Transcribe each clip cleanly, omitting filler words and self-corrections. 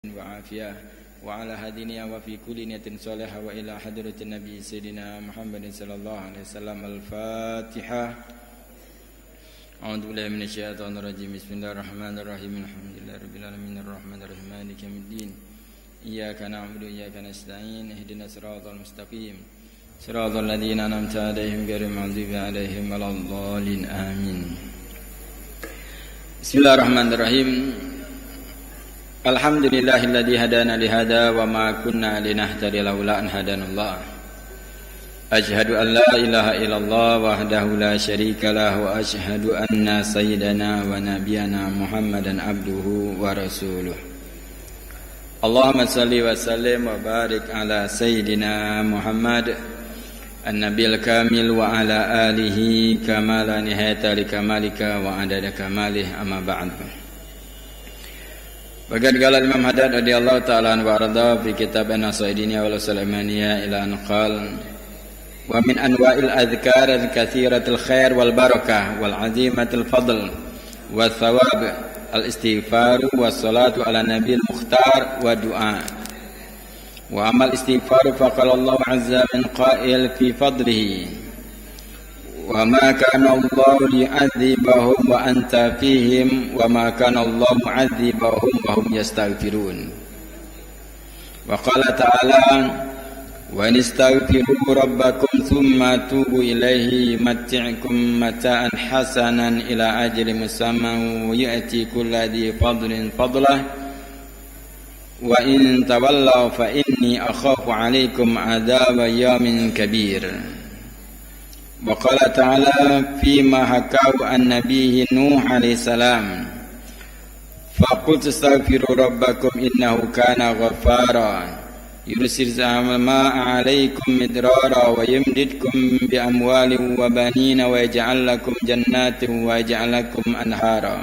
وعافية وعلى هدينا وفي كل نية صالحة وإلى حضرة النبي سيدنا محمد صلى الله عليه وسلم. الفاتحة. أعوذ بالله من الشيطان الرجيم. بسم الله الرحمن الرحيم. الحمد لله رب العالمين الرحمن الرحيم مالك يوم الدين. إياك نعبد وإياك نستعين اهدنا الصراط المستقيم صراط الذين أنعمت عليهم غير المغضوب عليهم ولا الضالين آمين. بسم الله الرحمن الرحيم. Alhamdulillahilladzi hadana lihada wa ma kunna linahtadiya laula an hadanallah. Asyhadu an la ilaha illallah wahdahu la syarika lah wa asyhadu anna sayyidana wa nabiyana Muhammadan abduhu wa rasuluh. Allahumma salli wa sallim wa barik ala sayyidina Muhammad an-nabiyil kamil wa ala alihi kama la nihayata li kamalika wa adada kamalih amma ba'du. Waqad qala Imam Haddad radhiyallahu ta'ala anhu wa arda fi kitab an-Nasaidiyya wal Sulaimaniyya ila an qala wa min anwa'il adhkar al-kathiratil khair wal barakah wal 'azimatil fadl wa thawab al-istighfar was salatu ala nabiyil mukhtar wa du'a. Wa amal istighfar faqala Allah 'azza min qa'il fi fadlihi wa ma kana Allah li'adzibahum wa anta fihim wa ma kana Allah mu'adzibahum wa hum yastaghfirun. Wa qala ta'ala wa nastaghfiru rabbakum thumma tubu ilaihi yumatti'ukum mata'an hasanan ila ajalin musamman wa ya'ti kulli dhi fadlin fadlah wa in tawallaw fa inni akhafu 'alaikum 'adaba yawmin kabir. وقال تعالى فيما حكاه عن نبيه نوح عليه السلام فقلت استغفروا ربكم إنه كان غفارا يرسل السماء عليكم مدرارا ويمددكم بأموال وبنين ويجعل لكم جنات ويجعل لكم أنهارا.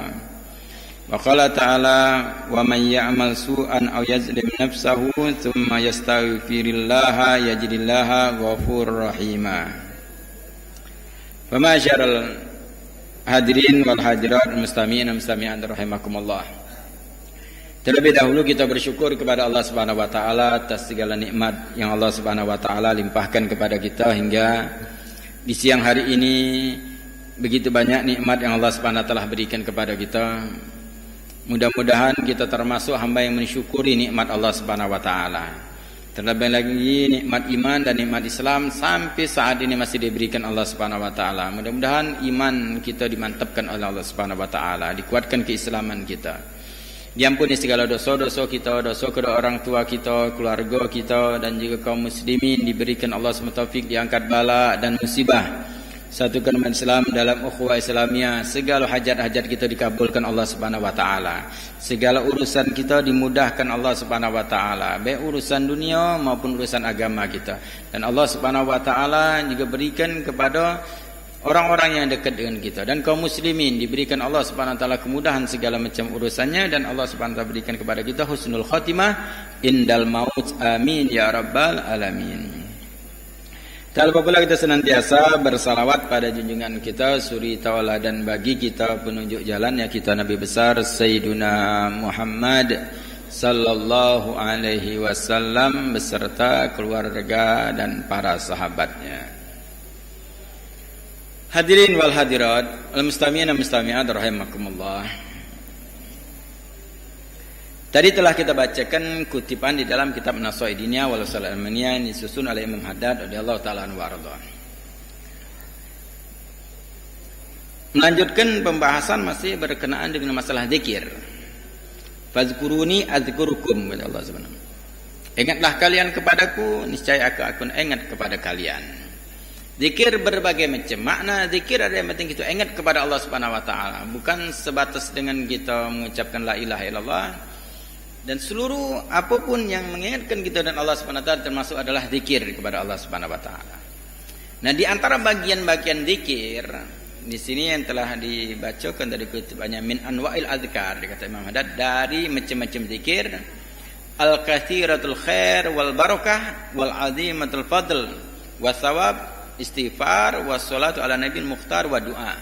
وقال تعالى ومن يعمل سوءا أو يظلم نفسه ثم يستغفر الله يجد الله غفورا رحيما. Pemasyarul hadirin wal hadirat mustami'in mustami'an rahimakumullah. Terlebih dahulu kita bersyukur kepada Allah Subhanahu wa taala atas segala nikmat yang Allah Subhanahu wa taala limpahkan kepada kita hingga di siang hari ini. Begitu banyak nikmat yang Allah Subhanahu wa taala berikan kepada kita. Mudah-mudahan kita termasuk hamba yang mensyukuri nikmat Allah Subhanahu wa taala. Terlebih lagi nikmat iman dan nikmat Islam sampai saat ini masih diberikan Allah Subhanahu wa taala. Mudah-mudahan iman kita dimantapkan oleh Allah Subhanahu wa taala, dikuatkan keislaman kita. Diampuni segala dosa-dosa kita, dosa kedua orang tua kita, keluarga kita dan juga kaum muslimin, diberikan Allah SWT taufik, diangkat bala dan musibah. Satukan umat Islam dalam ukhuwah Islamiyah. Segala hajat-hajat kita dikabulkan Allah Subhanahu wa taala. Segala urusan kita dimudahkan Allah Subhanahu wa taala, baik urusan dunia maupun urusan agama kita. Dan Allah Subhanahu wa taala juga berikan kepada orang-orang yang dekat dengan kita dan kaum muslimin diberikan Allah Subhanahu wa taala kemudahan segala macam urusannya dan Allah Subhanahu wa taala berikan kepada kita husnul khatimah indal maut. Amin ya rabbal alamin. Tak lupa pula kita senantiasa bersalawat pada junjungan kita, suri tauladan bagi kita, penunjuk jalan yang kita Nabi besar Sayyiduna Muhammad sallallahu alaihi wasallam beserta keluarga dan para sahabatnya. Hadirin wal hadirat, al mustami'in wal mustami'at rahimakumullah. Tadi telah kita bacakan kutipan di dalam kitab Nasaidiyya wal Sulaimaniyya yang disusun oleh Imam Haddad radhiyallahu taala anhu warḍah. Melanjutkan pembahasan masih berkenaan dengan masalah zikir. Fazkuruni azkurukum kata Allah Subhanahu. Ingatlah kalian kepadaku, niscaya aku akan ingat kepada kalian. Zikir berbagai macam makna. Zikir ada yang penting kita ingat kepada Allah Subhanahu wa taala, bukan sebatas dengan kita mengucapkan la ilaha illallah. Dan seluruh apapun yang mengingatkan kita dan Allah Subhanahu wa taala termasuk adalah zikir kepada Allah Subhanahu wa taala. Nah, di antara bagian-bagian zikir di sini yang telah dibacakan dari kutipannya min anwa'il adzkar, dikata Imam Haddad, dari macam-macam zikir, al-katsiratul khair wal barakah wal 'azimatul fadl was thawab istighfar was salatu ala nabil mukhtar wa du'a.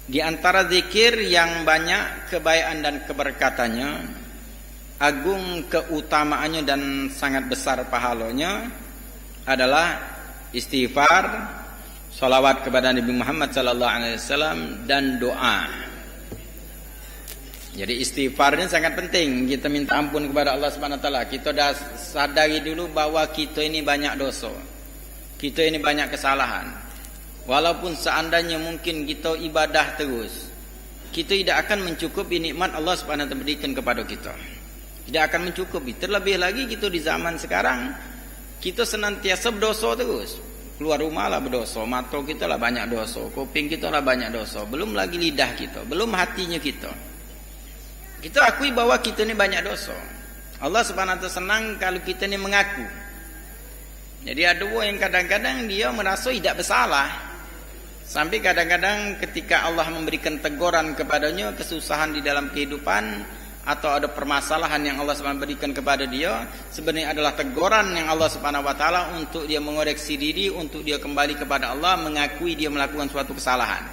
Di antara zikir yang banyak kebaikan dan keberkatannya agung keutamaannya dan sangat besar pahalanya adalah istighfar, salawat kepada Nabi Muhammad sallallahu alaihi wasallam dan doa. Jadi istighfar ini sangat penting. Kita minta ampun kepada Allah Subhanahu wa taala. Kita dah sadari dulu bahwa kita ini banyak dosa. Kita ini banyak kesalahan. Walaupun seandainya mungkin kita ibadah terus, kita tidak akan mencukupi nikmat Allah Subhanahu wa taala berikan kepada kita. Tidak akan mencukupi. Terlebih lagi kita di zaman sekarang, kita senantiasa berdosa terus. Keluar rumah lah berdosa, mata kita lah banyak dosa, kuping kita lah banyak dosa, belum lagi lidah kita, belum hatinya kita. Kita akui bahwa kita ni banyak dosa. Allah Subhanahu wa taala senang kalau kita ni mengaku. Jadi ada orang yang kadang-kadang dia merasa tidak bersalah. Sampai kadang-kadang ketika Allah memberikan teguran kepadanya, kesusahan di dalam kehidupan atau ada permasalahan yang Allah Subhanahu berikan kepada dia, sebenarnya adalah teguran yang Allah Subhanahu wa taala untuk dia mengoreksi diri, untuk dia kembali kepada Allah, mengakui dia melakukan suatu kesalahan.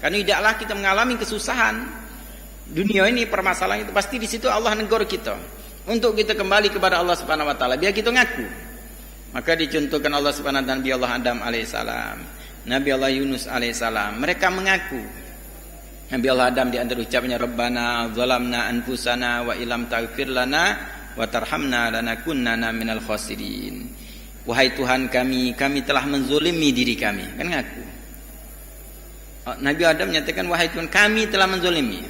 Karena tidaklah kita mengalami kesusahan dunia ini, permasalahan itu pasti di situ Allah negur kita untuk kita kembali kepada Allah Subhanahu wa taala, biar kita ngaku. Maka dicontohkan Allah Subhanahu wa taala Nabi Allah Adam alaihissalam, Nabi Allah Yunus alaihissalam, mereka mengaku. Nabi Allah Adam di antara ucapnya, Rabbana zalamna anfusana wa ilam taghfir lana wa tarhamna lanakunanna minal khasirin. Wahai Tuhan kami telah menzolimi diri kami. Kan ngaku. Nabi Adam menyatakan, wahai Tuhan kami telah menzolimi.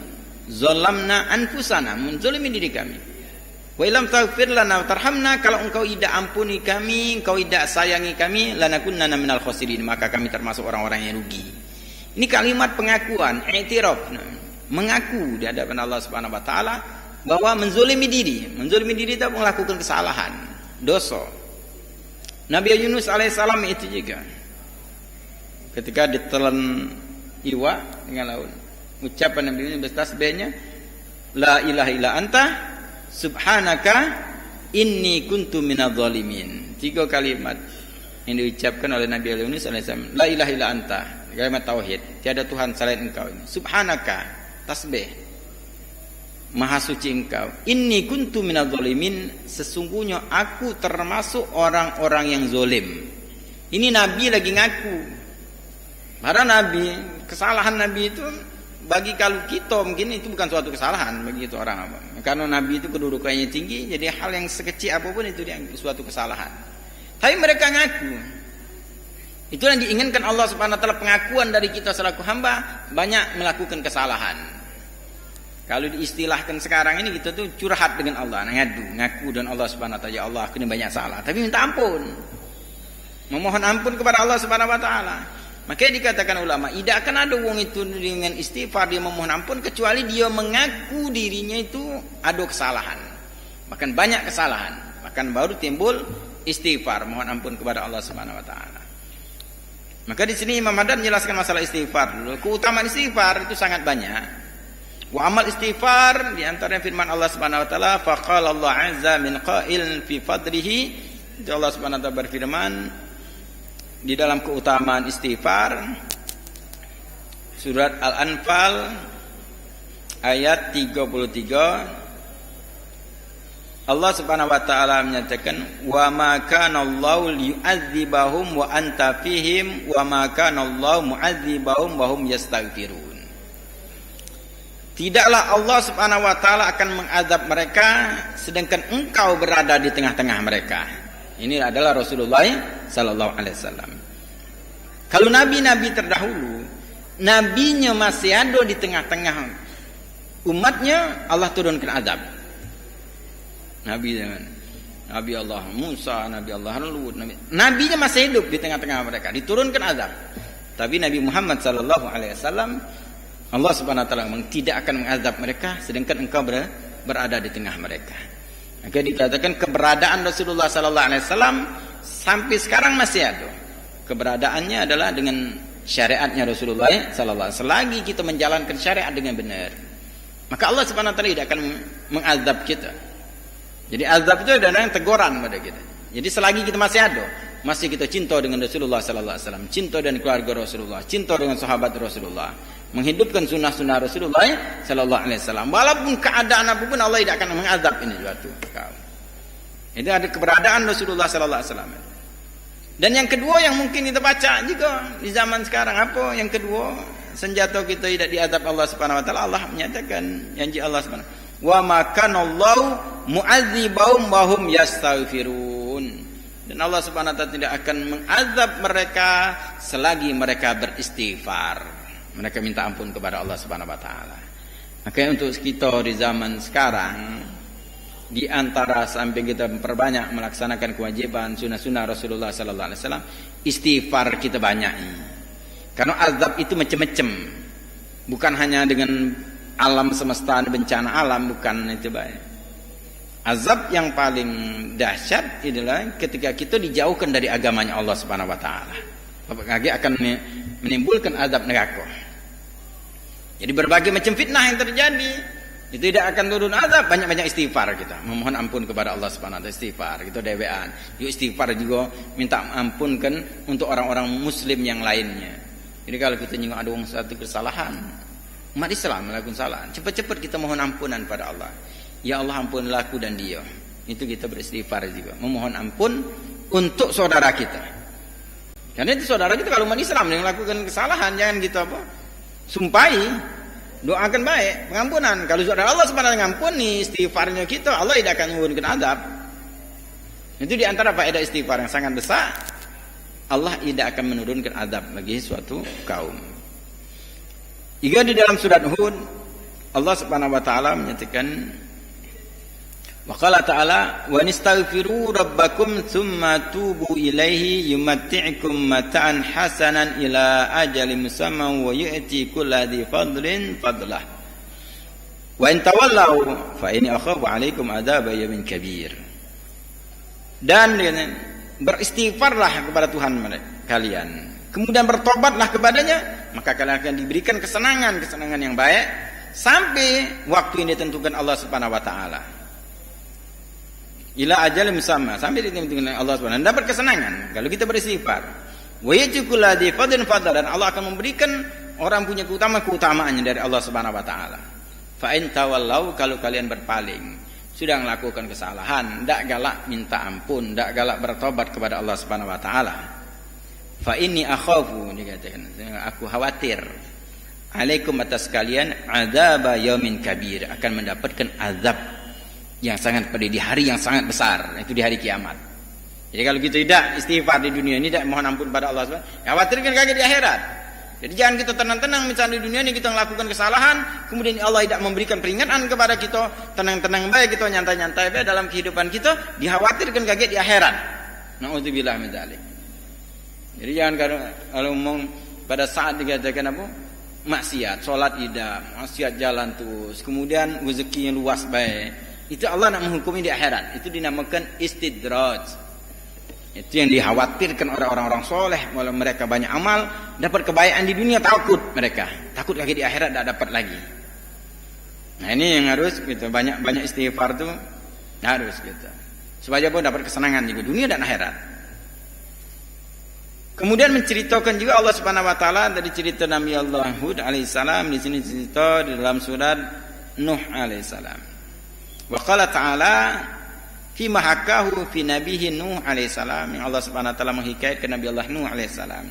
Zalamna anfusana, menzolimi diri kami. Wa ilam taghfir lana wa tarhamna, kalau engkau tidak ampuni kami, engkau tidak sayangi kami, lanakunanna minal khasirin, maka kami termasuk orang-orang yang rugi. Ini kalimat pengakuan, i'tiraf, mengaku di hadapan Allah Subhanahu wa taala bahwa menzolimi diri itu melakukan kesalahan, dosa. Nabi Yunus alaihissalam itu juga ketika ditelan iwa dengan laut, ucapan Nabi Yunus tasbihnya, la ilaha illa anta subhanaka inni kuntu minadh dhalimin. 3 kalimat yang diucapkan oleh Nabi Yunus alaihissalam. La ilaha illa anta, kalimat tauhid, tiada Tuhan selain engkau ini. Subhanaka, tasbih, maha suci engkau. Inni kuntu minadh dhalimin, sesungguhnya aku termasuk orang-orang yang zolim. Ini Nabi lagi ngaku. Para Nabi, kesalahan Nabi itu bagi kalau kita mungkin itu bukan suatu kesalahan bagi itu orang apa. Karena Nabi itu kedudukannya tinggi, jadi hal yang sekecil apapun itu dianggap suatu kesalahan. Tapi mereka ngaku. Itu yang diinginkan Allah Subhanahu wa taala, pengakuan dari kita selaku hamba banyak melakukan kesalahan. Kalau diistilahkan sekarang ini kita tuh curhat dengan Allah, ngaku dan Allah Subhanahu wa taala, ya Allah aku ini banyak salah, tapi minta ampun. Memohon ampun kepada Allah Subhanahu wa taala. Makanya dikatakan ulama, tidak akan ada wong itu dengan istighfar dia memohon ampun kecuali dia mengaku dirinya itu ada kesalahan. Bahkan banyak kesalahan, bahkan baru timbul istighfar, mohon ampun kepada Allah Subhanahu wa taala. Maka di sini Imam Haddad menjelaskan masalah istighfar dulu. Keutamaan istighfar itu sangat banyak. Wa amal istighfar di antara firman Allah Subhanahu wa taala, faqala Allah azza min qail fi fadlihi. Allah Subhanahu wa taala berfirman di dalam keutamaan istighfar, surat Al-Anfal ayat 33. Allah Subhanahu wa taala menyatakan, wa ma kana Allahu liyu'adzibahum wa anta fihim wa ma kana Allahu mu'adzibahum wa hum yastaghfirun. Tidaklah Allah Subhanahu wa taala akan mengazab mereka sedangkan engkau berada di tengah-tengah mereka. Ini adalah Rasulullah sallallahu alaihi wasallam. Kalau nabi-nabi terdahulu, nabinya masih ada di tengah-tengah umatnya, Allah turunkan azab. Nabi Allah Musa, Nabi Allah Lut, nabinya masih hidup di tengah-tengah mereka, diturunkan azab. Tapi Nabi Muhammad sallallahu alaihi wasallam, Allah Subhanahu wa taala tidak akan mengazab mereka sedangkan engkau berada di tengah mereka. Maka dikatakan keberadaan Rasulullah sallallahu alaihi wasallam sampai sekarang masih ada. Keberadaannya adalah dengan syariatnya Rasulullah sallallahu alaihi wasallam. Selagi kita menjalankan syariat dengan benar, maka Allah Subhanahu wa taala tidak akan mengazab kita. Jadi azab itu adalah teguran pada kita. Jadi selagi kita masih ada, masih kita cinta dengan Rasulullah sallallahu alaihi wasallam, cinta dengan keluarga Rasulullah, cinta dengan sahabat Rasulullah, menghidupkan sunnah-sunnah Rasulullah sallallahu alaihi wasallam. Walaupun keadaan apapun Allah tidak akan mengazab ini suatu kaum. Itu ada keberadaan Rasulullah sallallahu alaihi wasallam. Dan yang kedua yang mungkin kita baca juga di zaman sekarang apa? Yang kedua, senjata kita tidak diazab Allah Subhanahu wa taala. Allah menyatakan janji Allah Subhanahu wa ma kanallahu mu'adzibahum wa hum yastaghfirun. Dan Allah Subhanahu wa taala tidak akan mengazab mereka selagi mereka beristighfar. Mereka minta ampun kepada Allah Subhanahu wa taala. Makanya untuk kita di zaman sekarang, di antara sampai kita memperbanyak melaksanakan kewajiban sunnah-sunnah Rasulullah sallallahu alaihi wasallam, istighfar kita banyak. Karena azab itu macam-macam. Bukan hanya dengan alam semesta, bencana alam, bukan itu baik. Azab yang paling dahsyat adalah ketika kita dijauhkan dari agamanya Allah Subhanahu wa taala. Apalagi akan menimbulkan azab neraka. Jadi berbagai macam fitnah yang terjadi, itu tidak akan turun azab. Banyak-banyak istighfar kita, memohon ampun kepada Allah Subhanahu wa taala, istighfar kita dewean. Yuk istighfar juga minta ampun kan untuk orang-orang muslim yang lainnya. Jadi kalau kita nyinggung ada satu kesalahan, umat Islam melakukan kesalahan, cepat-cepat kita mohon ampunan pada Allah. Ya Allah, ampunilah aku dan dia. Itu kita beristighfar juga, memohon ampun untuk saudara kita. Karena itu saudara kita kalau umat Islam yang melakukan kesalahan, jangan kita apa? Sumpahi, doakan baik pengampunan. Kalau saudara Allah Subhanahu ngampuni istighfarnya kita, Allah tidak akan menurunkan azab. Itu di antara faedah istighfar yang sangat besar. Allah tidak akan menurunkan azab bagi suatu kaum. Juga di dalam surat Hud, Allah Subhanahu wa taala menyatakan, wa qala ta'ala wa nastaghfiru rabbakum tsumma tubu ilaihi yumatti'ukum mata'an hasanan ila ajalin musamman wa yu'ti kulladzi fadlin fadlah wa in tawallaw fa inni akhafu 'alaikum adzaba yaumin kabir. Dan beristighfarlah kepada Tuhan kalian, kemudian bertobatlah kepadanya, maka kalian akan diberikan kesenangan yang baik sampai waktu yang ditentukan Allah Subhanahu wa taala. Ila ajalin musamma, sampai ditentukan Allah Subhanahu wa taala, dapat kesenangan kalau kita beristighfar. Wa yaj'alul ladzi fadlan fadlan, dan Allah akan memberikan orang punya keutamaannya dari Allah Subhanahu wa taala. Fa in tawallau, kalau kalian berpaling, sudah melakukan kesalahan, tidak galak minta ampun, tidak galak bertobat kepada Allah Subhanahu wa taala. Fa inni akhafu, dikatakan, aku khawatir, alaikum atas kalian, adzaba yaumin kabir, akan mendapatkan azab yang sangat pedih di hari yang sangat besar, itu di hari kiamat. Jadi kalau kita tidak istighfar di dunia ini, tidak mohon ampun pada Allah Subhanahu wa taala, khawatirkan kaget di akhirat. Jadi jangan kita tenang-tenang misalnya di dunia ini kita melakukan kesalahan, kemudian Allah tidak memberikan peringatan kepada kita, tenang-tenang baik kita nyantai-nyantai baik dalam kehidupan kita, dikhawatirkan kaget di akhirat. Nauzubillah min dzalik. Jadi jangan kalau ngomong pada saat dikatakan apa? Maksiat, salat tidak, maksiat jalan terus, kemudian rezekinya luas baik. Itu Allah nak menghukumi di akhirat. Itu dinamakan istidraj. Itu yang dikhawatirkan oleh orang-orang soleh, walau mereka banyak amal, dapat kebaikan di dunia, takut mereka, takut lagi di akhirat tidak dapat lagi. Nah ini yang harus kita banyak istighfar tuh harus kita, supaya pun dapat kesenangan juga dunia dan akhirat. Kemudian menceritakan juga Allah Subhanahu wa taala dari cerita Nabi Allah Hud alaihissalam, di sini cerita di dalam surat Nuh alaihissalam. Wa qala ta'ala fi mahakahu fi nabihi Nuh alaihissalam, yang Allah Subhanahu wa taala menghikayatkan Nabi Allah Nuh alaihissalam.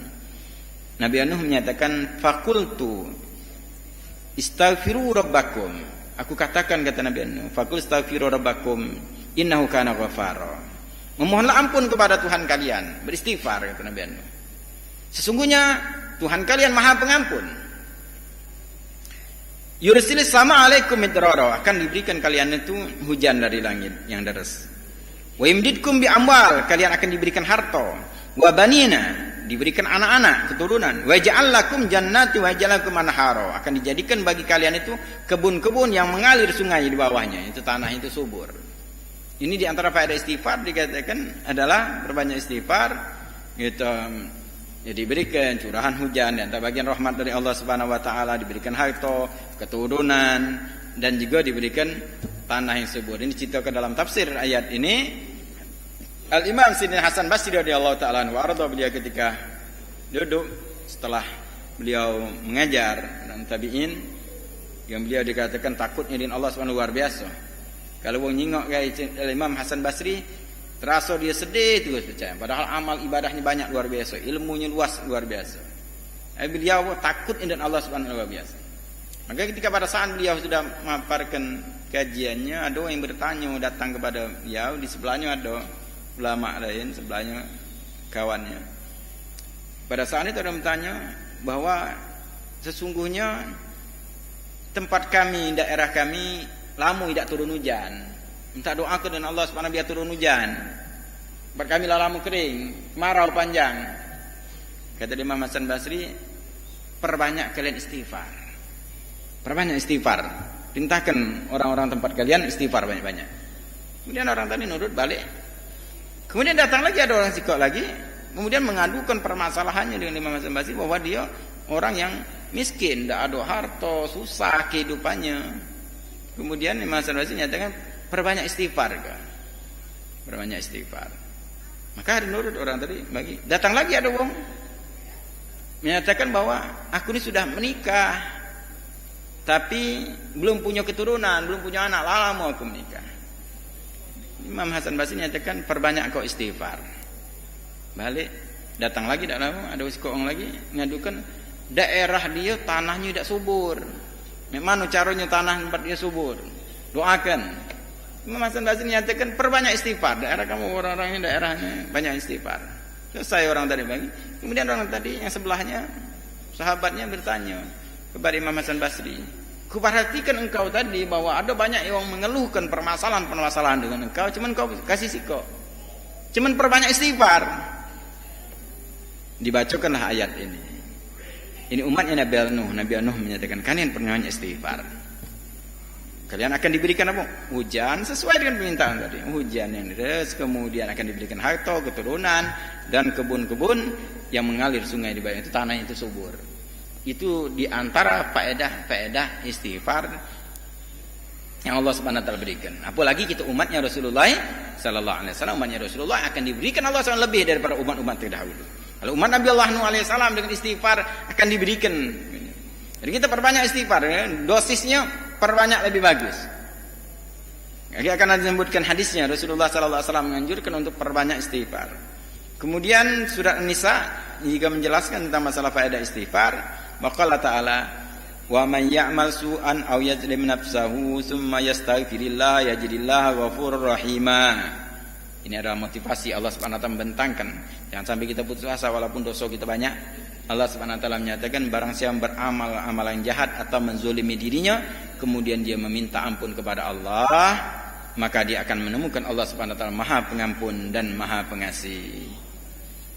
Nabi Nuh menyatakan, faqultu istaghfiru rabbakum, aku katakan, kata Nabi Nuh, faqul istaghfiru rabbakum innahu kana ghafara, memohonlah ampun kepada Tuhan kalian, beristighfar, kata Nabi Nuh, sesungguhnya Tuhan kalian Maha Pengampun. Yursilis sama alaikum midrara, akan diberikan kalian itu hujan dari langit yang deras. Wa yumdidkum bi amwal, kalian akan diberikan harta. Wa banina, diberikan anak-anak, keturunan. Wa ja'al lakum jannati wa ja'al lakum anhara, akan dijadikan bagi kalian itu kebun-kebun yang mengalir sungai di bawahnya, itu tanah itu subur. Ini di antara faedah istighfar dikatakan adalah berbanyak istighfar gitu. Jadi diberikan curahan hujan dan bagian rahmat dari Allah Subhanahu wa taala, diberikan harta, keturunan, dan juga diberikan tanah yang subur. Ini ceritakan dalam tafsir ayat ini. Al-Imam Sayyidina Hasan Basri radhiyallahu taala anhu, beliau ketika duduk setelah beliau mengajar orang tabi'in yang beliau dikatakan takutnya dengan Allah Subhanahu luar biasa. Kalau wong nyingok kayak Imam Hasan Basri, terasa dia sedih terus percaya. Padahal amal ibadahnya banyak luar biasa, ilmunya luas luar biasa. Beliau takut dengan Allah Subhanahu luar biasa. Maka ketika pada saat beliau sudah memaparkan kajiannya, ada orang yang bertanya datang kepada beliau, di sebelahnya ada ulama lain, sebelahnya kawannya. Pada saat itu ada yang bertanya bahwa sesungguhnya tempat kami, daerah kami lama tidak turun hujan. Minta doa ke dan Allah Subhanahu biar turun hujan. Tempat kami lama kering, kemarau panjang. Kata Imam Hasan Basri, perbanyak kalian istighfar. Perbanyak istighfar. Perintahkan orang-orang tempat kalian istighfar banyak-banyak. Kemudian orang tadi nurut balik. Kemudian datang lagi ada orang sikok lagi, kemudian mengadukan permasalahannya dengan Imam Hasan Basri bahwa dia orang yang miskin, tidak ada harta, susah kehidupannya. Kemudian Imam Hasan Basri nyatakan perbanyak istighfar kan? Perbanyak istighfar. Maka nurut orang tadi bagi. Datang lagi ada orang menyatakan bahwa aku ini sudah menikah tapi belum punya keturunan, belum punya anak, lama aku menikah. Imam Hasan Basri nyatakan perbanyak kau istighfar. Balik, datang lagi tak lama ada orang lagi ngadukan daerah dia tanahnya tidak subur. Memang caranya tanah tempat dia subur. Doakan. Imam Hasan Basri nyatakan perbanyak istighfar. Daerah kamu orang-orangnya daerahnya banyak istighfar. Selesai orang tadi bagi. Kemudian orang tadi yang sebelahnya sahabatnya bertanya kepada Imam Hasan Basri, kuperhatikan engkau tadi bahwa ada banyak yang mengeluhkan permasalahan-permasalahan dengan engkau, cuman kau kasih sikok, cuman perbanyak istighfar. Dibacakanlah ayat ini. Ini umatnya Nabi Nuh. Nabi Nuh menyatakan kalian perbanyak istighfar, kalian akan diberikan apa? Hujan sesuai dengan permintaan tadi. Hujan yang deras, kemudian akan diberikan harta, keturunan, dan kebun-kebun yang mengalir sungai di bawah itu, tanah itu subur. Itu diantara faedah istighfar yang Allah Subhanahu wa taala berikan. Apalagi kita umatnya Rasulullah sallallahu alaihi wasallam, umatnya Rasulullah akan diberikan Allah SWT lebih daripada umat-umat terdahulu. Kalau umat Nabi Allah Nuh alaihi salam dengan istighfar akan diberikan. Jadi kita perbanyak istighfar, ya. Dosisnya perbanyak lebih bagus. Lagi akan disebutkan hadisnya Rasulullah sallallahu alaihi wasallam menganjurkan untuk perbanyak istighfar. Kemudian surat An-Nisa juga menjelaskan tentang masalah faedah istighfar. Maka Allah Ta'ala, wa man ya'mal su'an aw yadlim nafsahu thumma yastaghfirillah yajidillah ghafurur rahima. Ini adalah motivasi Allah Subhanahu wa taala membentangkan jangan sampai kita putus asa walaupun dosa kita banyak. Allah Subhanahu wa taala menyatakan barang siapa beramal amalan jahat atau menzolimi dirinya kemudian dia meminta ampun kepada Allah, maka dia akan menemukan Allah Subhanahu wa taala Maha Pengampun dan Maha Pengasih.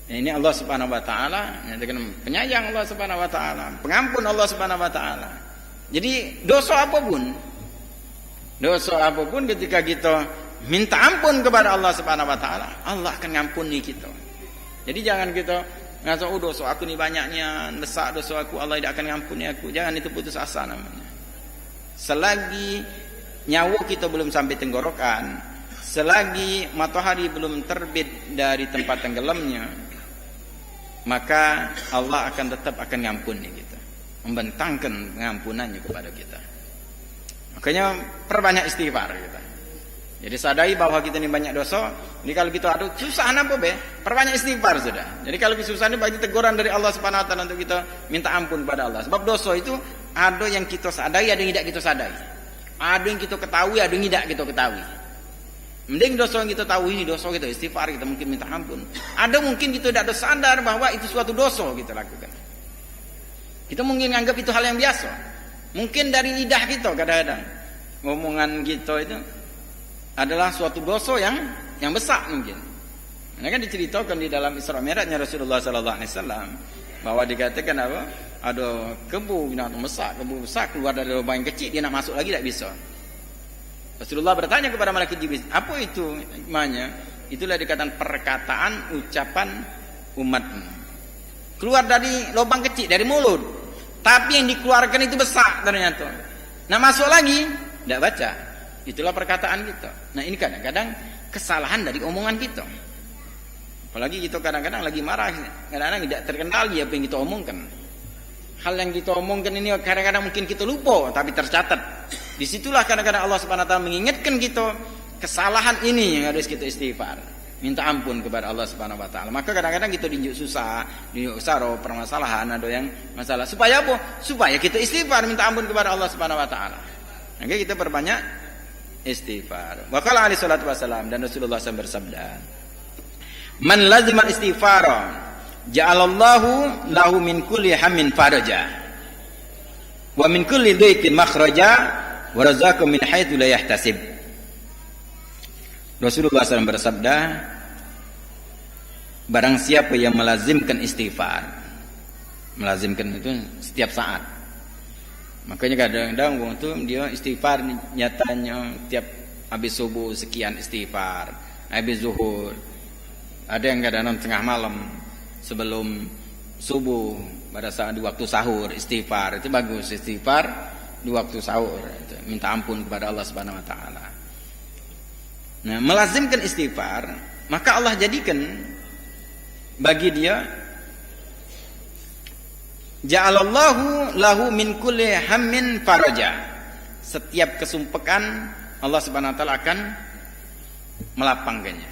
Ini Allah Subhanahu wa taala menyatakan penyayang Allah Subhanahu wa taala, pengampun Allah Subhanahu wa taala. Jadi dosa apapun ketika kita minta ampun kepada Allah Subhanahu wa taala, Allah akan ngampuni kita. Jadi jangan kita ngasa dosa aku ni banyaknya, besar dosa aku, Allah tidak akan ngampuni aku. Jangan itu putus asa namanya. Selagi nyawa kita belum sampai tenggorokan, selagi matahari belum terbit dari tempat tenggelamnya, maka Allah akan tetap akan ngampuni kita, membentangkan pengampunannya kepada kita. Makanya perbanyak istighfar kita. Jadi sadari bahwa kita ini banyak dosa. Jadi kalau kita ada susah apa perbanyak istighfar sudah. Jadi kalau susah ini bagi teguran dari Allah Subhanahu wa taala untuk kita minta ampun pada Allah. Sebab dosa itu ada yang kita sadari, ada yang tidak kita sadari. Ada yang kita ketahui, ada yang tidak kita ketahui. Mending dosa yang kita tahu ini dosa kita istighfar, kita mungkin minta ampun. Ada mungkin kita tidak ada sadar bahwa itu suatu dosa kita lakukan. Kita mungkin anggap itu hal yang biasa. Mungkin dari lidah kita kadang-kadang omongan kita itu adalah suatu dosa yang besar mungkin. Ini kan diceritakan di dalam Isra Mi'rajnya Rasulullah sallallahu alaihi wasallam bahwa dikatakan apa? Ada kebu binatang besar, kebu besar keluar dari lubang yang kecil, dia nak masuk lagi tidak bisa. Rasulullah bertanya kepada malaikat Jibril, apa itu hikmahnya? Itulah dikatakan perkataan, ucapan umatmu. Keluar dari lubang kecil, dari mulut. Tapi yang dikeluarkan itu besar ternyata. Nah masuk lagi, tidak baca. Itulah perkataan kita. Nah ini kadang-kadang kesalahan dari omongan kita. Apalagi kita kadang-kadang lagi marah, kadang-kadang tidak terkendali apa yang kita omongkan. hal yang kita omongkan ini kadang-kadang mungkin kita lupa, tapi tercatat. Disitulah kadang-kadang Allah Subhanahu Wa Taala mengingatkan kita kesalahan ini yang harus kita istighfar, minta ampun kepada Allah Subhanahu Wa Taala. Maka kadang-kadang kita dinjuk susah, dinjuk saro, permasalahan ada yang masalah. Supaya apa? Supaya kita istighfar, minta ampun kepada Allah Subhanahu Wa Taala. Maka kita perbanyak istighfar. Wa qala alaihi salatu wasalam, dan Rasulullah SAW bersabda, "Man lazima istighfara ja'alallahu lahu min kulli hammin faraja wa min kulli dhiqin makhraja wa razaqahu min haitsu la yahtasib." Rasulullah SAW bersabda, barang siapa yang melazimkan istighfar, melazimkan itu setiap saat. Makanya kadang-kadang waktu dia istighfar nyatanya tiap habis subuh sekian istighfar, habis zuhur, ada yang kadang-kadang tengah malam sebelum subuh pada saat di waktu sahur istighfar. Itu bagus, istighfar di waktu sahur itu, minta ampun kepada Allah Subhanahu Wa Taala. Nah, melazimkan istighfar, maka Allah jadikan bagi dia, ja'alallahu lahu min kulli hammin faraja. Setiap kesumpekan Allah Subhanahu Wa Taala akan melapangkannya.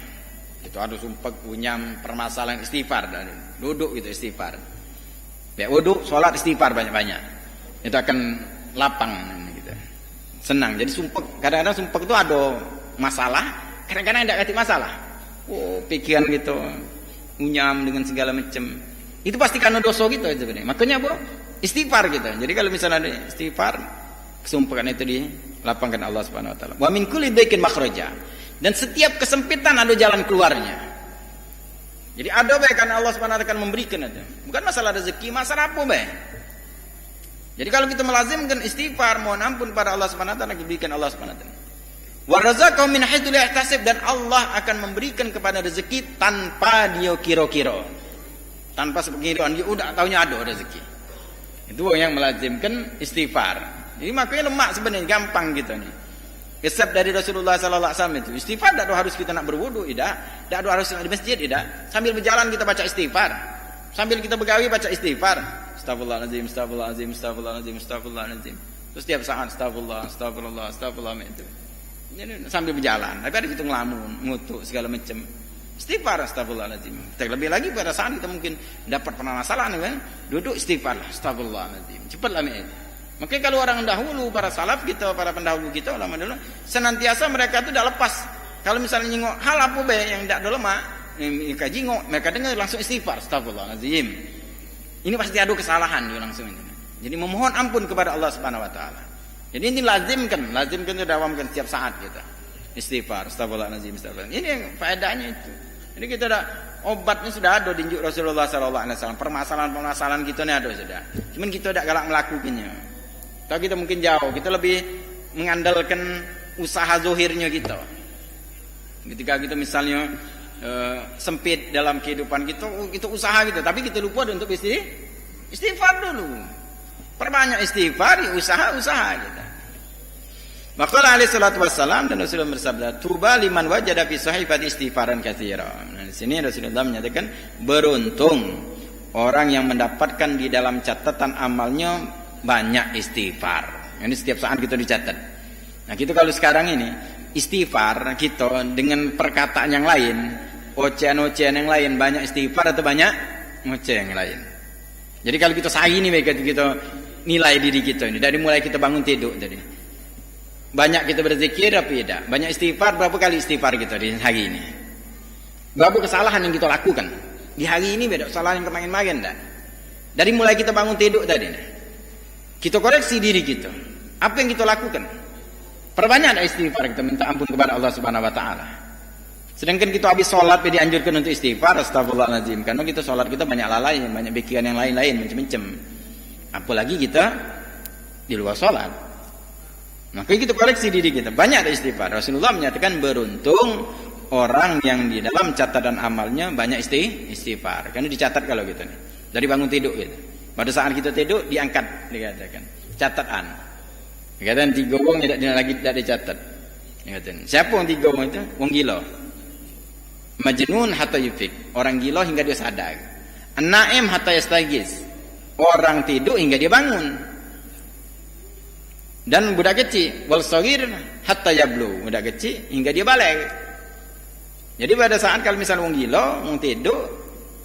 Itu ada sumpek, punyam, permasalahan istighfar, dan duduk itu istighfar. Ya wudhu, sholat istighfar banyak-banyak. Itu akan lapang gitu. Senang. Jadi sumpek, kadang-kadang sumpek itu ada masalah, kadang-kadang tidak ada masalah. Oh, pikiran gitu, punyam dengan segala macam. Itu pasti karena dosa gitu sebenarnya. Makanya apa? Istighfar gitu. Jadi kalau misalnya ada istighfar, kesumpekan itu dilapangkan Allah Subhanahu Wa Taala. Wa min kulli dhiqin makhraja. Dan setiap kesempitan ada jalan keluarnya. Jadi ada baik karena Allah Subhanahu Wa Taala akan memberikan itu. Bukan masalah rezeki, masalah apa baik. Jadi kalau kita melazimkan istighfar, mohon ampun pada Allah Subhanahu Wa Taala, diberikan Allah Subhanahu Wa Taala. Wa razaqahu min haitsu la yahtasib, dan Allah akan memberikan kepada rezeki tanpa dia kira-kira. Tanpa sepengiraan, dia udah taunya ada rezeki. Itu yang melazimkan istighfar. Jadi makanya lemak sebenarnya, gampang gitu nih. Resep dari Rasulullah sallallahu alaihi wasallam itu, istighfar tidak harus kita nak berwudu, tidak harus di masjid, tidak. Sambil berjalan kita baca istighfar. Sambil kita begawi baca istighfar. Astagfirullahalazim, astagfirullahalazim, astagfirullahalazim, astagfirullahalazim. Terus setiap saat astagfirullah itu. Jadi sambil berjalan, tapi ada kita ngelamun, ngutuk segala macam. Istighfar, astagfirullahaladzim. Terlebih lagi pada saat kita mungkin dapat permasalahan kan, duduk istighfar, astagfirullahaladzim. Cepatlah itu. Makanya kalau orang dahulu, para salaf kita, para pendahulu kita, ulama dulu, senantiasa mereka itu tidak lepas. Kalau misalnya nyingok hal apa be yang tidak ada lemak, kaji ngok, mereka dengar langsung istighfar, astagfirullahaladzim. Ini pasti ada kesalahan dia langsung ini. Jadi memohon ampun kepada Allah Subhanahu Wa Taala. Jadi ini lazimkan itu dawamkan setiap saat kita. Istighfar, astagfirullahaladzim, astagfirullahaladzim. Ini yang faedahnya itu. Jadi kita ada obatnya, sudah ada di Rasulullah SAW. Permasalahan kita ini ada sudah. Cuman kita tidak galak melakukannya. Kalau kita mungkin jauh, kita lebih mengandalkan usaha zohirnya kita. Ketika kita misalnya sempit dalam kehidupan kita, kita usaha gitu, tapi kita lupa untuk istighfar dulu. Perbanyak istighfar, usaha gitu. Maka alaihi salatu wassalam, dan Rasulullah bersabda, tuba liman wajada fi sahifati istighfaran katsira. Nah, di sini Rasulullah menyatakan beruntung orang yang mendapatkan di dalam catatan amalnya banyak istighfar. Ini setiap saat kita dicatat. Nah, kita kalau sekarang ini istighfar kita dengan perkataan yang lain, ocehan-ocehan yang lain, banyak istighfar atau banyak ocehan yang lain. Jadi kalau kita sehari ini kita nilai diri kita ini dari mulai kita bangun tidur tadi. Banyak kita berzikir apa tidak? Banyak istighfar, berapa kali istighfar kita di hari ini? Berapa kesalahan yang kita lakukan? Di hari ini beda kesalahan yang kemarin-kemarin enggak? Dari mulai kita bangun tidur tadi. Kita koreksi diri kita. Apa yang kita lakukan? Perbanyak istighfar, kita minta ampun kepada Allah Subhanahu Wa Taala. Sedangkan kita habis sholat dianjurkan untuk istighfar, astagfirullahaladzim. Karena kita sholat kita banyak lalai, banyak pikiran yang lain-lain macam-macam. Apalagi kita di luar sholat. Maka kita koreksi diri kita. Banyak ada istighfar. Rasulullah menyatakan beruntung orang yang di dalam catatan amalnya banyak istighfar. Karena dicatat kalau gitu nih. Dari bangun tidur gitu. Pada saat kita tidur diangkat, dikatakan catatan. Dikatakan 3 wong tidak dicatat. Dikatakan siapa yang 3 wong itu? Wong gila. Majnun hatta yufik, orang gila hingga dia sadar. An-naim hatta yastaghis, orang tidur hingga dia bangun. Dan budak kecil, wal shaghir hatta yablu, budak kecil hingga dia balik. Jadi pada saat kalau misalnya orang gila, orang tidur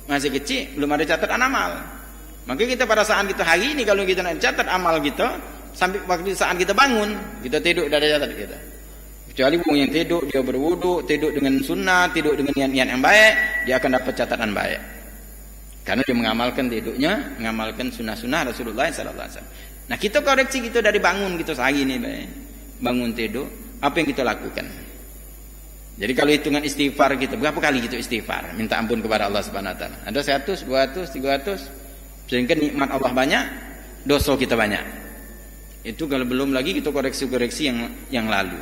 masih kecil, belum ada catatan amal. Maka kita pada saat kita hari ini kalau kita nak catat amal kita, sampai waktu saat kita bangun, kita tidur dah ada catat kita. Kecuali orang yang tidur dia berwudu, tidur dengan sunnah, tidur dengan niat-niat yang baik, dia akan dapat catatan baik. Karena dia mengamalkan tidurnya, mengamalkan sunnah-sunnah Rasulullah sallallahu alaihi wasallam. Nah, kita koreksi kita dari bangun kita sehari ini, bangun tidur, apa yang kita lakukan? Jadi kalau hitungan istighfar kita, berapa kali kita istighfar, minta ampun kepada Allah Subhanahu wa taala? Ada 100, 200, 300, sehingga nikmat Allah banyak, dosa kita banyak. Itu kalau belum lagi kita koreksi-koreksi yang lalu.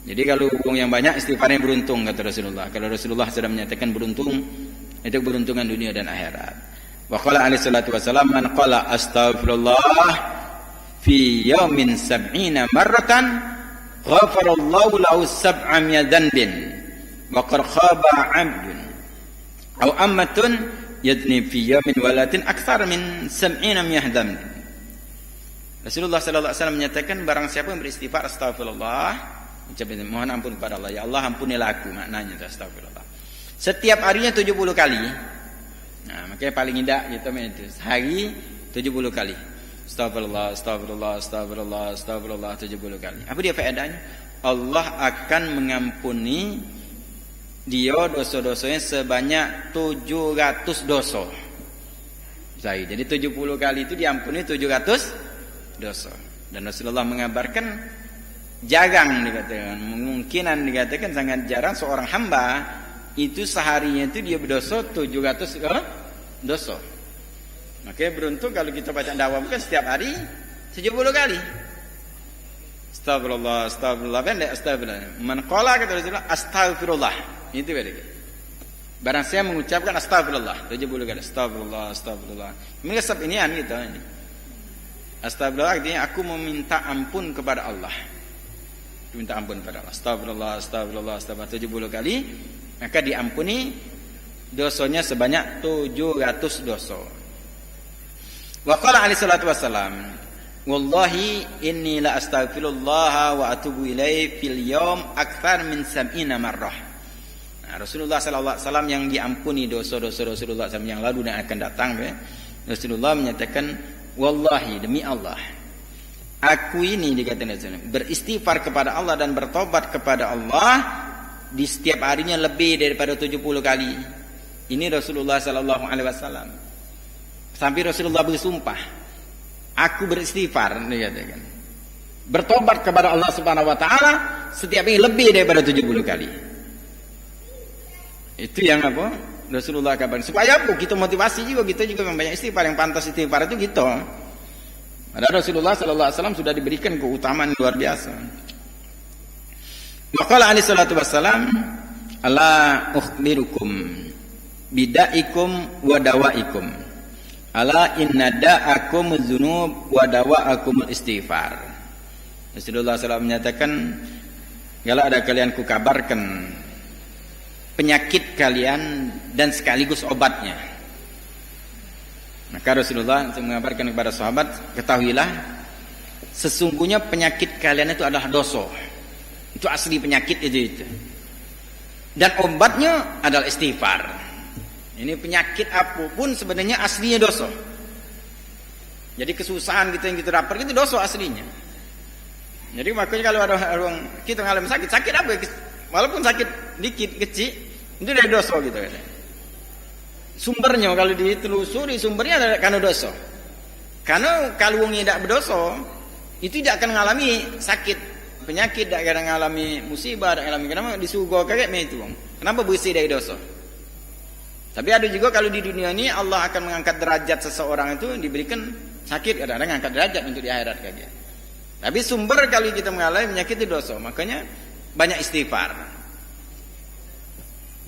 Jadi kalau yang banyak istighfarnya beruntung kata Rasulullah. Kalau Rasulullah sudah menyatakan beruntung, itu beruntungan dunia dan akhirat. Wa qala alaihi salatu wasallam man qala astaghfirullah fi yawmin 70 marratan ghafarallahu lahu 700 dhanbin wa qad khaba 'abdun aw ammatun yadni fi yawmin walatin akthar min 70 dhanbin. Rasulullah sallallahu alaihi wasallam menyatakan barang siapa yang beristighfar astagfirullah, mohon ampun kepada Allah, ya Allah ampunilah aku, maknanya astagfirullah. Setiap harinya 70 kali. Nah, makanya paling indah gitu itu. Sehari 70 kali. Astagfirullah, astagfirullah, astagfirullah, astagfirullah 70 kali. Apa dia faedahnya? Allah akan mengampuni dia dosa-dosanya sebanyak 700 dosa. Jadi 70 kali itu diampuni 700 dosa. Dan Rasulullah mengabarkan jarang dikatakan, kemungkinan dikatakan sangat jarang seorang hamba itu seharinya itu dia berdosa 700 dosa. Makanya beruntung kalau kita baca dakwah bukan setiap hari 70 kali. Astagfirullah, astagfirullah, pendek astagfirullah. Man qala kata Rasulullah astagfirullah. Itu beda. Barang saya mengucapkan astagfirullah 70 kali. Astagfirullah, astagfirullah. Mengesap ini gitu. Astagfirullah artinya aku meminta ampun kepada Allah. Minta ampun kepada Allah. Astagfirullah, astagfirullah, astagfirullah 70 kali, maka diampuni dosanya sebanyak 700 dosa. Wa qala alaihi salatu wassalam, wallahi inni la astaghfirullah wa atubu ilaihi fil yawm akthar min 70 marrah. Nah, Rasulullah sallallahu alaihi wasallam yang diampuni dosa-dosa Rasulullah SAW yang lalu dan akan datang, Rasulullah menyatakan, wallahi demi Allah, aku ini dikatakan beristighfar kepada Allah dan bertobat kepada Allah di setiap harinya lebih daripada 70 kali. Ini Rasulullah sallallahu alaihi wasallam. Sampai Rasulullah bersumpah, aku beristighfar dikatakan. Bertobat kepada Allah Subhanahu wa taala setiap hari lebih daripada 70 kali. Itu yang apa? Rasulullah kabar. Supaya apa? Kita motivasi juga, kita juga membanyak istighfar. Yang pantas istighfar itu gitu. Padahal Rasulullah sallallahu alaihi wasallam sudah diberikan keutamaan luar biasa. Wa qala alaihi salatu wassalam, ala ukhbirukum bidaikum wa dawaikum. Ala inna da'akum dzunub wa dawaakum istighfar. Rasulullah sallallahu menyatakan, kalau ada kalian kukabarkan penyakit kalian dan sekaligus obatnya. Maka Rasulullah mengabarkan kepada sahabat, ketahuilah sesungguhnya penyakit kalian itu adalah dosa. Itu asli penyakit itu. Dan obatnya adalah istighfar. Ini penyakit apapun sebenarnya aslinya dosa. Jadi kesusahan kita yang kita dapat itu dosa aslinya. Jadi makanya kalau ada orang kita mengalami sakit apa? Walaupun sakit dikit kecil itu dari dosa gitu kan. Sumbernya kalau ditelusuri sumbernya adalah karena dosa. Karena kalau orang tidak berdosa itu tidak akan mengalami sakit, penyakit, tidak akan mengalami musibah, tidak mengalami kenapa disuguh kaget itu. Kenapa bersih dari dosa? Tapi ada juga kalau di dunia ini Allah akan mengangkat derajat seseorang itu diberikan sakit, kadang-kadang mengangkat derajat untuk di akhirat kaget. Tapi sumber kalau kita mengalami penyakit itu dosa, makanya banyak istighfar.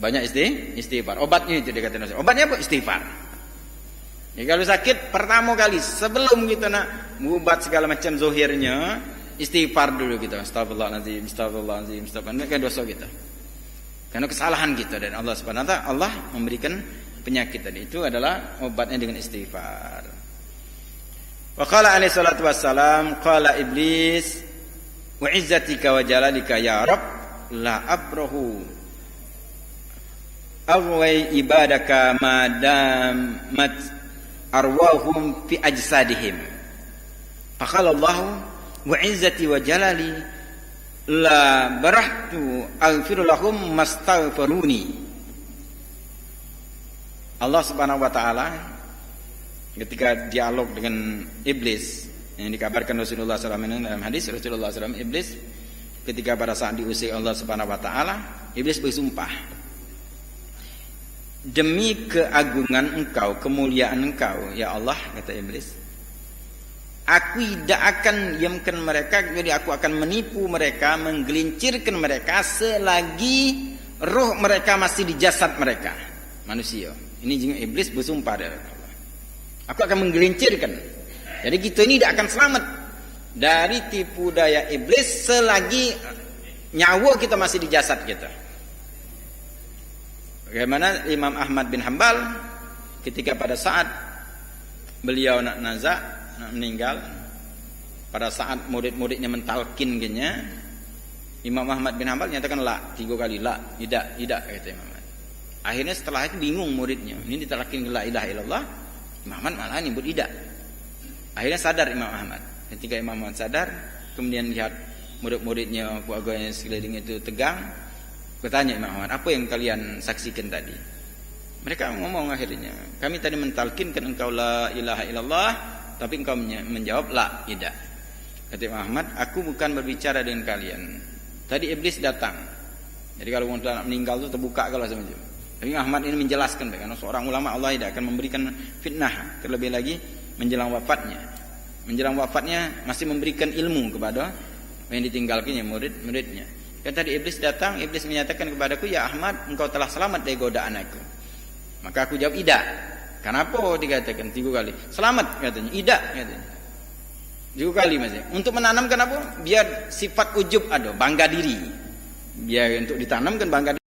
Banyak istighfar. Obatnya itu dikatakan. Obatnya apa? Istighfar. Ya, kalau sakit pertama kali sebelum kita nak mengubat segala macam zohirnya, istighfar dulu kita. Astagfirullahaladzim, astagfirullahaladzim, astagfirullahaladzim. Kan dosa kita. Karena kesalahan kita dan Allah Subhanahu wa taala, Allah memberikan penyakit tadi itu adalah obatnya dengan istighfar. Wa qala alaihi salatu wassalam, qala iblis, wa izzatika wa jalalika ya rab la abrahu awai ibadaka madam mat arwahum fi ajsadihim. Faqala Allah, wa izzati wa jalali la barahtu aghfiru lahum mastaghfiruni. Allah Subhanahu wa taala ketika dialog dengan iblis yang dikabarkan Rasulullah SAW dalam hadis Rasulullah SAW, iblis ketika pada saat diusir Allah Subhanahu wa taala, iblis bersumpah, demi keagungan engkau, kemuliaan engkau ya Allah, kata iblis, aku tidak akan diamkan mereka, jadi aku akan menipu mereka, menggelincirkan mereka selagi roh mereka masih di jasad mereka, manusia. Ini juga iblis bersumpah dari Allah. Aku akan menggelincirkan. Jadi kita ini tidak akan selamat dari tipu daya iblis selagi nyawa kita masih di jasad kita. Bagaimana Imam Ahmad bin Hanbal ketika pada saat beliau nak nazak, nak meninggal, pada saat murid-muridnya mentalkinnya, Imam Ahmad bin Hanbal nyatakan la, 3 kali la, tidak kata Imam Ahmad. Akhirnya setelah itu bingung muridnya, ini ditalkin la ilaha illallah, Imam Ahmad malah nyebut tidak. Akhirnya sadar Imam Ahmad. Ketika Imam Ahmad sadar, kemudian lihat murid-muridnya, keluarganya sekeliling itu tegang, bertanya Imam Ahmad, apa yang kalian saksikan tadi? Mereka ngomong akhirnya, kami tadi mentalkinkan engkau la ilaha illallah, tapi engkau menjawab la, tidak. Kata Imam Ahmad, aku bukan berbicara dengan kalian. Tadi iblis datang. Jadi kalau orang meninggal itu terbuka kalau semacam. Tapi Ahmad ini menjelaskan, karena seorang ulama Allah tidak akan memberikan fitnah, terlebih lagi menjelang wafatnya. Menjelang wafatnya masih memberikan ilmu kepada yang ditinggalkannya murid-muridnya. Dan tadi iblis datang, iblis menyatakan kepadaku, ya Ahmad, engkau telah selamat dari godaan aku. Maka aku jawab tidak. Kenapa dikatakan 3 kali? Selamat katanya, tidak katanya. 3 kali masih. Untuk menanamkan apa? Biar sifat ujub ada, bangga diri. Biar untuk ditanamkan bangga diri.